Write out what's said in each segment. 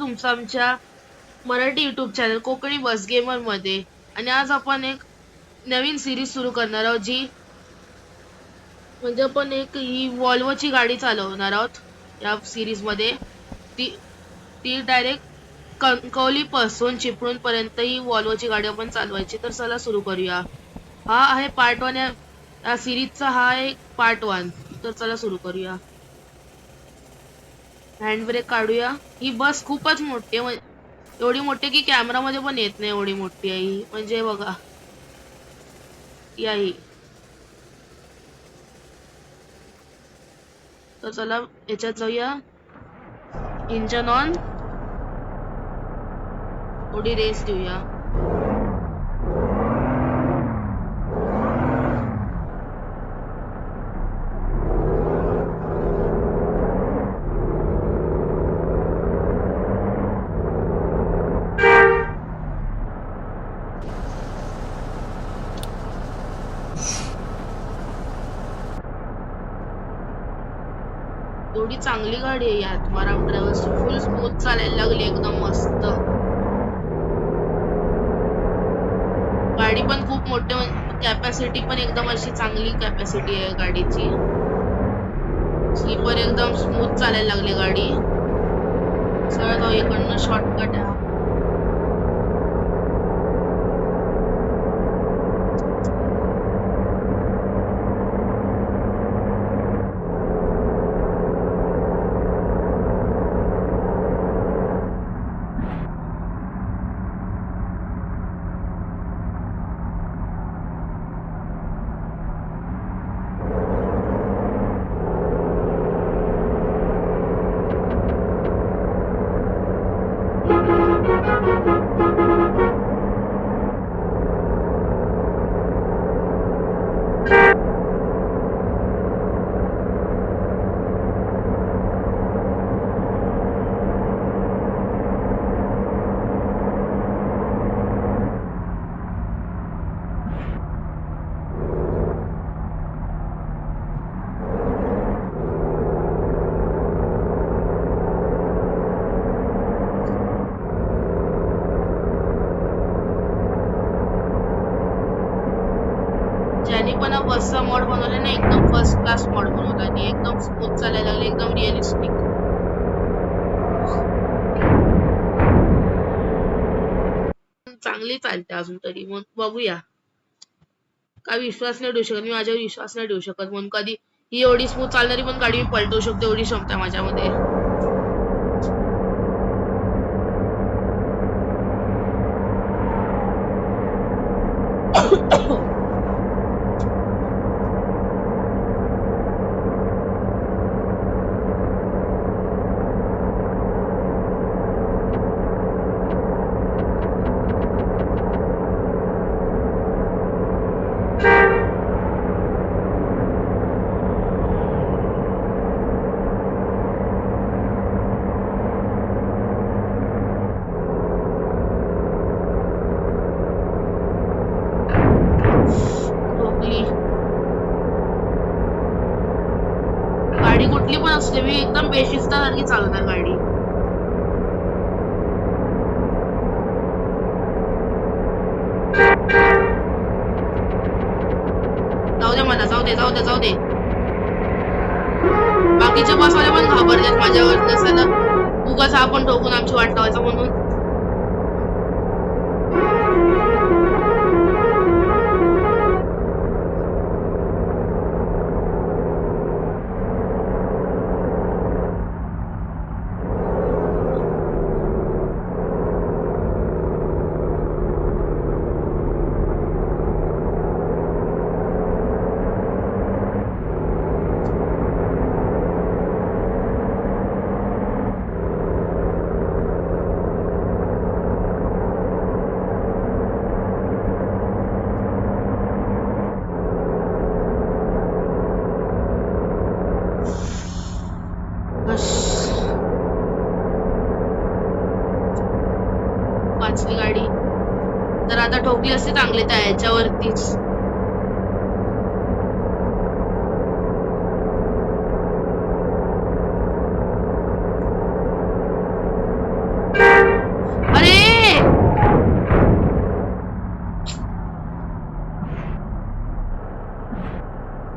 तुमचं आमच्या Marathi YouTube channel Konkani बस gamer मध्ये. आणि आज आपण एक नवीन सिरीज सुरू करणार आहोत, जी म्हणजे आपण ही वॉल्वोची गाडी चालवणार आहोत या सिरीज मध्ये. ती ती डायरेक्ट कणकवली पासून चिपळूण पर्यंत ही वॉल्वोची गाडी आपण चालवायची. तर चला सुरू करूया. हा आहे पार्ट 1 या सिरीजचा, हा आहे पार्ट 1. तर चला सुरू करूया. हँड ब्रेक काढूया. ही बस खूपच मोठी आहे, एवढी मोठी की कॅमेरा मध्ये पण येत नाही, एवढी मोठी आहे ही. म्हणजे बघा ही. तर चला याच्यात जाऊया. इंजन ऑन, थोडी रेस देऊया. एवढी चांगली गाडी आहे यात आत्माराम ट्रॅव्हल्स, फुल स्मूथ चालायला लागली, एकदम मस्त. गाडी पण खूप मोठी, कॅपॅसिटी पण एकदम अशी चांगली कॅपॅसिटी आहे गाडीची. स्लीपर एकदम स्मूथ चालायला लागली गाडी. सरळ जाऊ, इकडनं शॉर्टकट आहे. ज्यांनी पण बसचा मॉड बनवला ना, एकदम फर्स्ट क्लास मॉड बनवला आणि एकदम स्मूथ चालायला लागले, एकदम रिअलिस्टिक. चांगली चालते अजून तरी. मग बघूया. काय विश्वास नाही ठेवू शकत मी, माझ्यावर विश्वास नाही ठेवू शकत म्हणून कधी. ही एवढी स्मूथ चालणारी पण गाडी मी पलटवू शकतो, एवढी क्षमता माझ्यामध्ये. गाडी कुठली पण असते, मी एकदम बेशिस्तासारखी चालवणार गाडी. जाऊ दे मला, जाऊ दे जाऊ दे जाऊ दे. बाकीच्या बसवाले पण घाबरतात माझ्यावर, नसलं उगाच आपण ठोकून आमची वाट लावायचा म्हणून. वाचली गाडी. तर आता ठोकली असते चांगली त्या ह्याच्यावरतीच.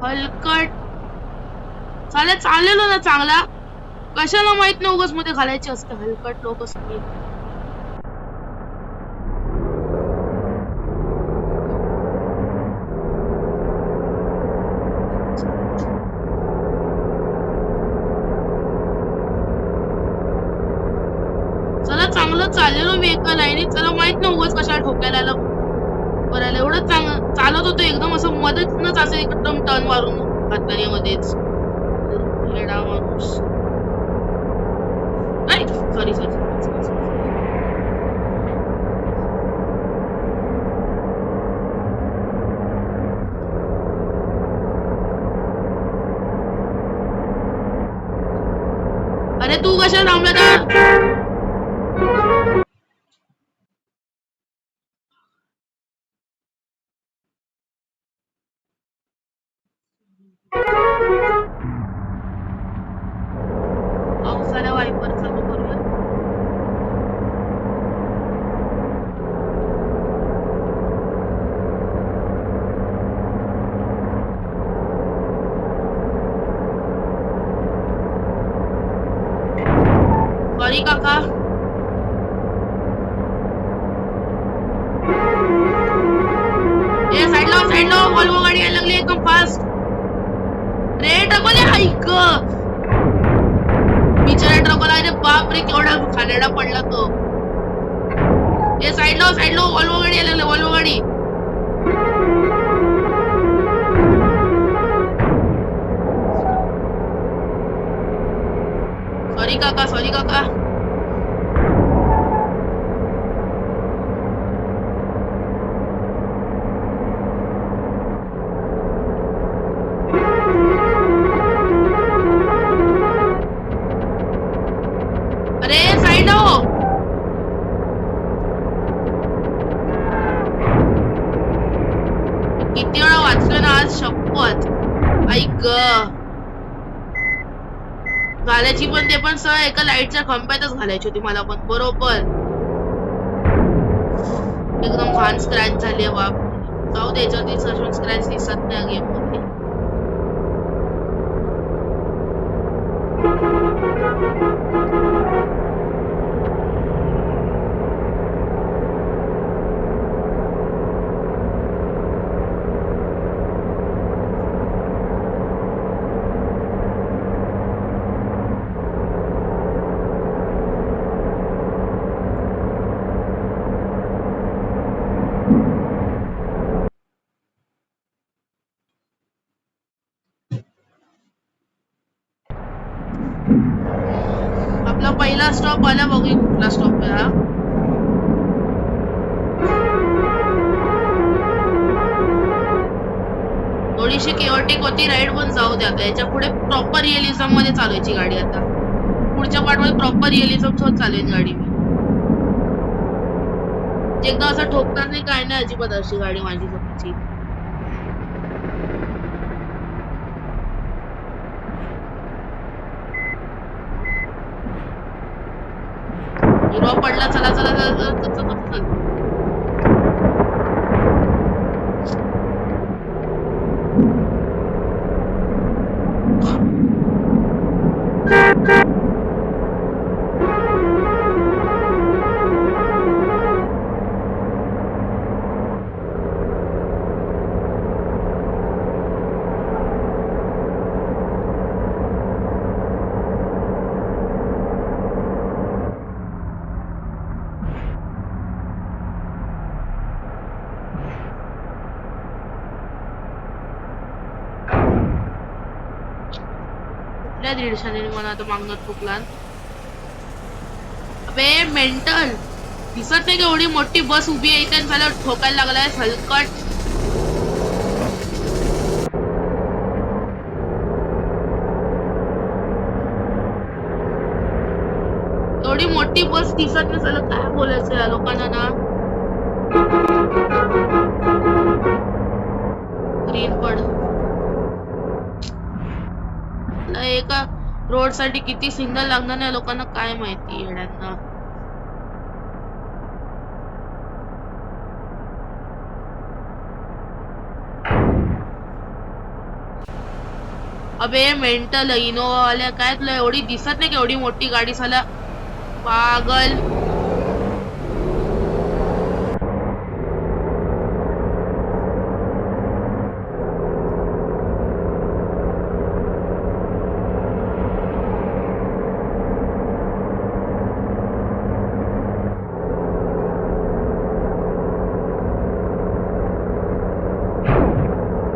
हलकट चालेल, चाललेलो ना चांगला. कशाला माहित नाही उगाच मध्ये घालायची असते हलकट लोक सगळे. चला चांगलं चाललेलो मी एका लाईनीत. चला माहित नाही उगाच कशाला ठोकायला आलं करायला. एवढं चालत होतो एकदम असं मध्येच असं एकदम टर्न मारून घातला मध्येच. येडा माणूस. Sorry sorry. अरे तू कशाला थांबला का? पावसाला वायपर चालू करूया. सॉरी काका. ए साइड लाव वॉल्वो गाडी यायला लागली एकदम फास्ट. रे ट्रकवाले ऐक बिचारा ट्रकवाला. अरे बाप रे केवढा खानेडा पडला तो. ए साइड लाव वॉल्वो गाडी यायला लागली. वॉल्वो गाडी. सॉरी काका. अरे साइड हो. किती वेळा वाचलं ना आज शपथ. ऐक घालायची पण ते पण सह एका लाईटच्या खांब्यातच घालायची होती मला पण बरोबर. एकदम घाण स्क्रॅच झाली आहे बाप. जाऊ दे याच्यावरती सजून स्क्रॅच दिसत नाही गेम मध्ये. आपला पहिला स्टॉप आला. बघूया कुठला स्टॉप आहे हा. थोडीशी केओटिक होती राईड पण जाऊ दे आता. याच्या पुढे प्रॉपर रिअलिझम मध्ये चालवायची गाडी आता. पुढच्या पार्ट मध्ये प्रॉपर रिअलिझम सोबत चालवेन गाडी मी. एकदा असं ठोकणार नाही काय नाही अजिबात अशी गाडी माझी स्वतःची. हिरो पडला. चला चला चला. कुठल्या दीडशाने मला आता मागणं ठोकला. अबे मेंटल दिसत नाही का एवढी मोठी बस उभी आहे इथे झालं ठोकायला लागलाय हलकट. एवढी मोठी बस दिसत नाही झालं काय बोलायचं या लोकांना ना. ग्रीन पड. एका रोड साठी किती सिग्नल लागणार नाही लोकांना काय माहिती येड्यांना. अबे मेंटल इनोवा वाल्या काय तुला एवढी दिसत नाही एवढी मोठी गाडी साला पागल.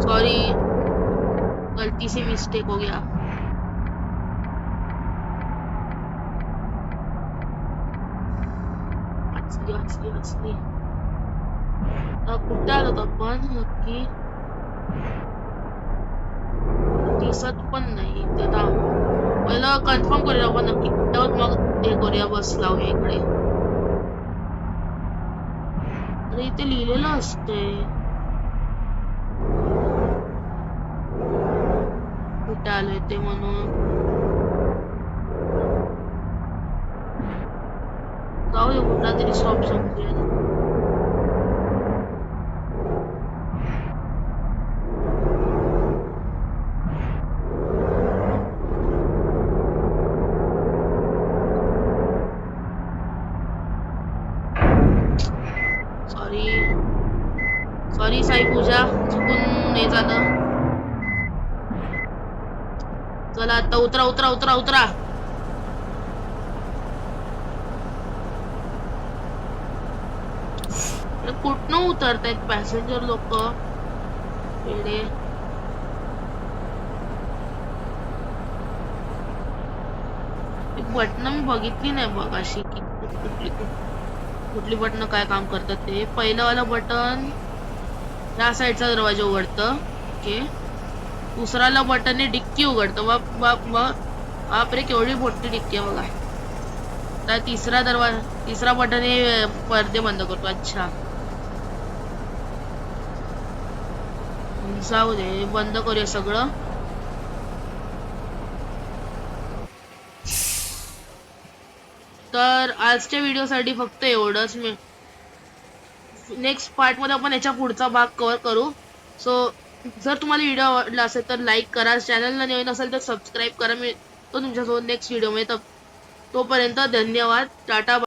सॉरी, गलती से मिस्टेक हो गया. वाचली. कुठे आलो आपण नक्की दिसत पण नाही ते. पहिलं कन्फर्म करूया आपण नक्की कुठे मग ते करूया बस लावूया इकडे. अरे इथे लिहिलेलं असते कुठे आलोय ते म्हणून. जाऊया कुठला तरी स्टॉप समजूया. सॉरी साई पूजा, चुकून नाही झालं. चला आता उतरा उतरा उतरा उतरा. कुठनं उतरतायत पॅसेंजर लोक येडे. बटन मी बघितली नाही बघ अशी की कुठली बटन काय काम करतात ते. पहिलं वाला बटन या साईडचा दरवाजा उघडतं. ओके. दुसराला बटन डिक्की उघडतं. बापरे केवढी मोठी डिक्की आहे बघा. तर तिसरा बटन हे पडदे बंद करतो. अच्छा जाऊ दे, बंद करूया सगळं. तर आजच्या व्हिडिओसाठी फक्त एवढंच. मी नेक्स्ट पार्ट मध्ये आपण याच्या पुढचा भाग कव्हर करू. सो जर तुम्हाला व्हिडिओ आवडला असेल तर लाईक करा. चॅनलला नवीन असेल तर सबस्क्राईब करा. मी तो तुमच्यासोबत नेक्स्ट व्हिडिओ मध्ये. तोपर्यंत धन्यवाद. टाटा.